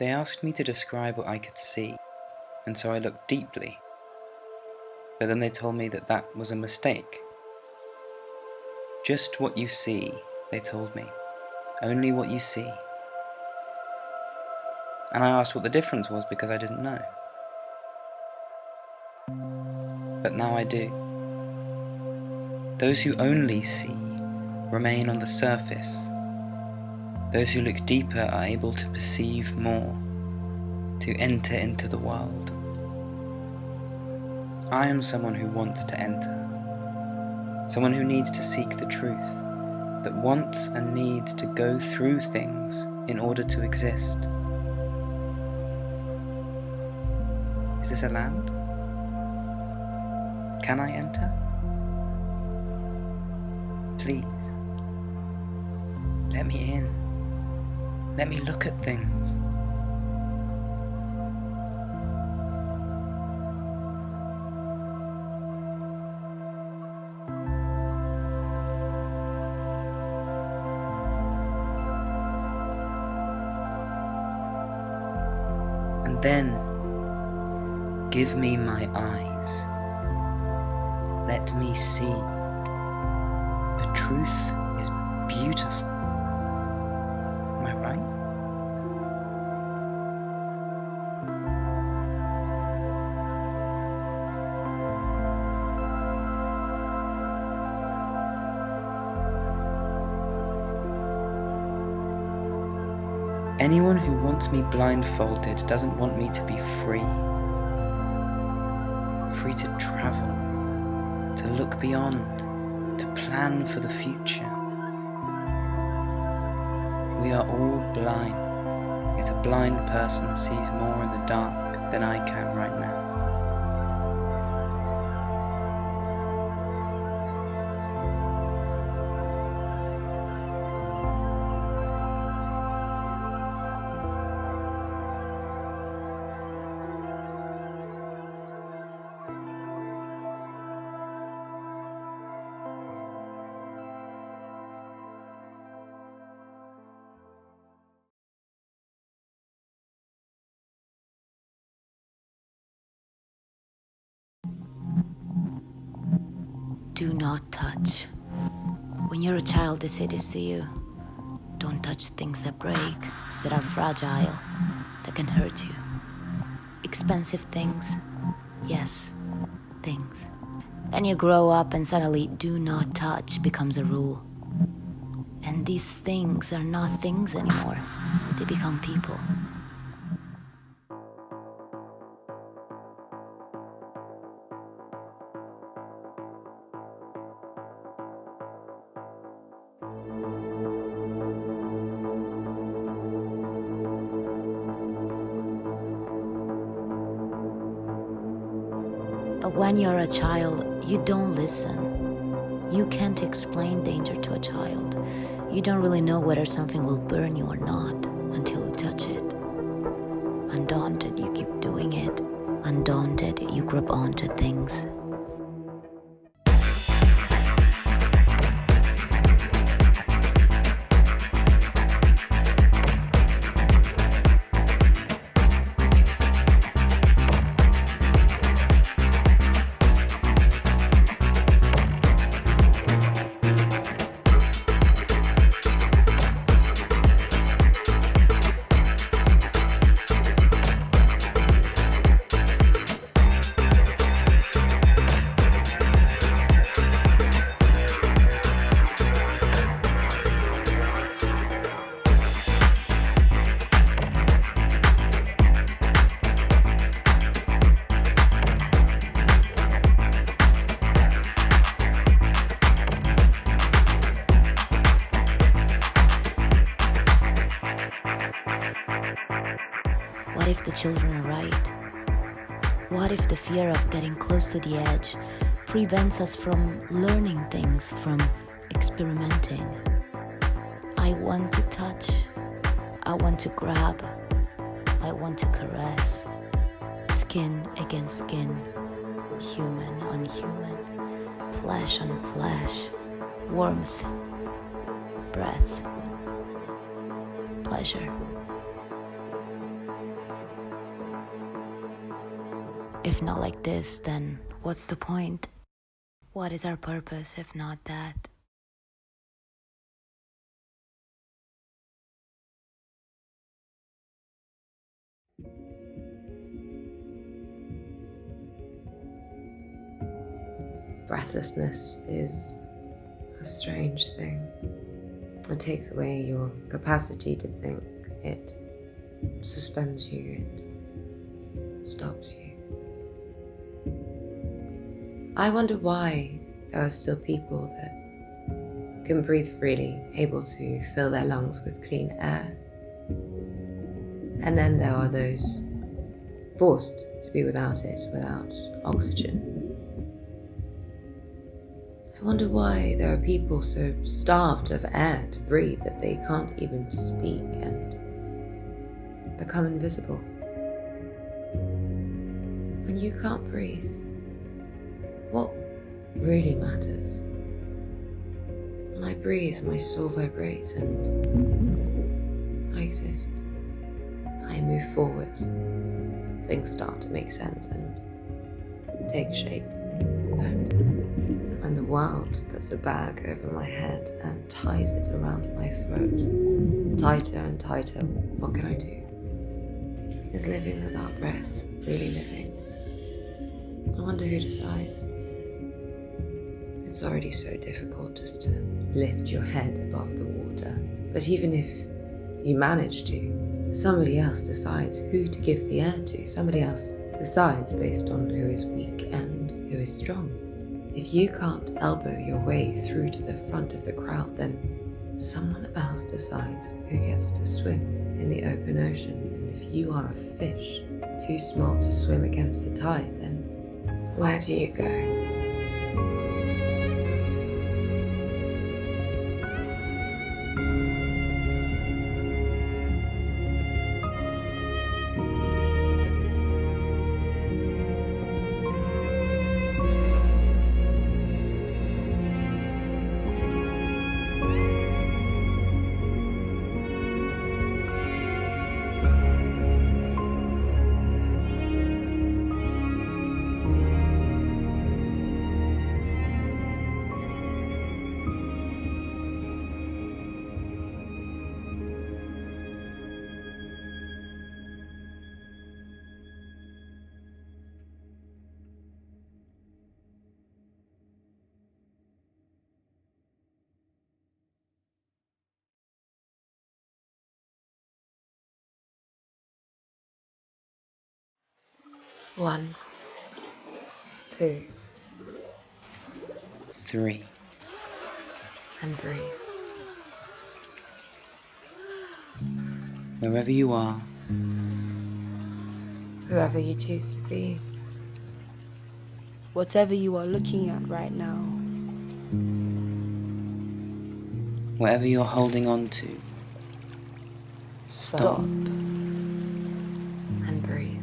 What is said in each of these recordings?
They asked me to describe what I could see, and so I looked deeply. But then they told me that that was a mistake. Just what you see, they told me. Only what you see. And I asked what the difference was because I didn't know. But now I do. Those who only see remain on the surface. Those who look deeper are able to perceive more, to enter into the world. I am someone who wants to enter, someone who needs to seek the truth, that wants and needs to go through things in order to exist. Is this a land? Can I enter? Please, let me in. Let me look at things. And then, give me my eyes. Let me see. The truth is beautiful. Am I right? Anyone who wants me blindfolded doesn't want me to be free. Free to travel, to look beyond, to plan for the future. We are all blind, yet a blind person sees more in the dark than I can right now. Do not touch. When you're a child, they say this to you. Don't touch things that break, that are fragile, that can hurt you. Expensive things. Yes, things. Then you grow up and suddenly do not touch becomes a rule. And these things are not things anymore. They become people. But when you're a child, you don't listen. You can't explain danger to a child. You don't really know whether something will burn you or not until you touch it. Undaunted, you keep doing it. Undaunted, you grab onto things. What if the children are right? What if the fear of getting close to the edge prevents us from learning things, from experimenting? I want to touch. I want to grab. I want to caress. Skin against skin. Human on human. Flesh on flesh. Warmth. Breath. Pleasure. If not like this, then what's the point? What is our purpose if not that? Breathlessness is a strange thing. It takes away your capacity to think. It suspends you. It stops you. I wonder why there are still people that can breathe freely, able to fill their lungs with clean air. And then there are those forced to be without it, without oxygen. I wonder why there are people so starved of air to breathe that they can't even speak and become invisible. When you can't breathe, what really matters? When I breathe, my soul vibrates and I exist. I move forwards. Things start to make sense and take shape. But when the world puts a bag over my head and ties it around my throat, tighter and tighter, what can I do? Is living without breath really living? I wonder who decides. It's already so difficult just to lift your head above the water. But even if you manage to, somebody else decides who to give the air to. Somebody else decides based on who is weak and who is strong. If you can't elbow your way through to the front of the crowd, then someone else decides who gets to swim in the open ocean. And if you are a fish too small to swim against the tide, then where do you go? One, two, 3. and breathe. Wherever you are, Whoever you choose to be. Whatever you are looking at right now. whatever you're holding on to, Stop Stop. and breathe.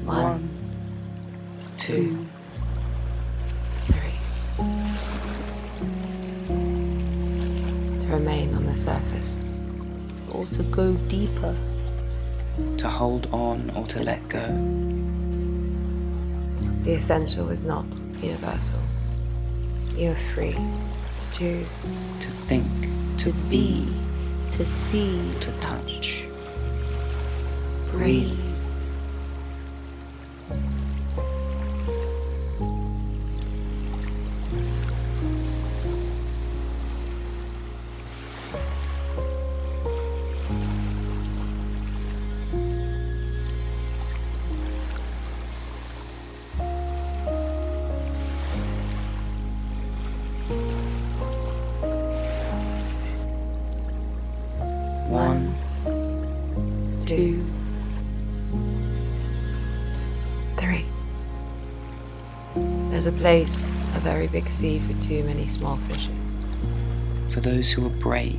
One, 2, 3. To remain on the surface. Or to go deeper. to hold on or to let go. The essential is not universal. You are free to choose. To think, To be. To see. to touch. Breathe. One, 2, There's a place, a very big sea for too many small fishes. For those who are brave,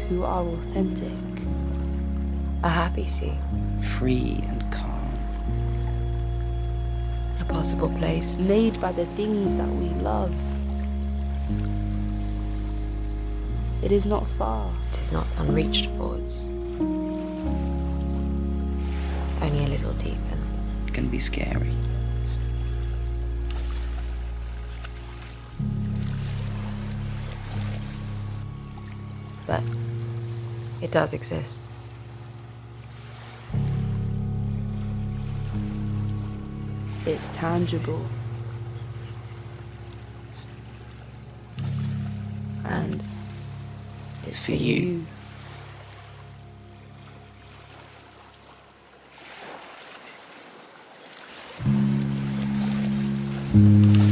who are authentic, A happy sea, free and calm, a possible place. made by the things that we love. It is not far. It is not unreached towards. Only a little deep and can be scary. but it does exist. It's tangible. And it's for you. you.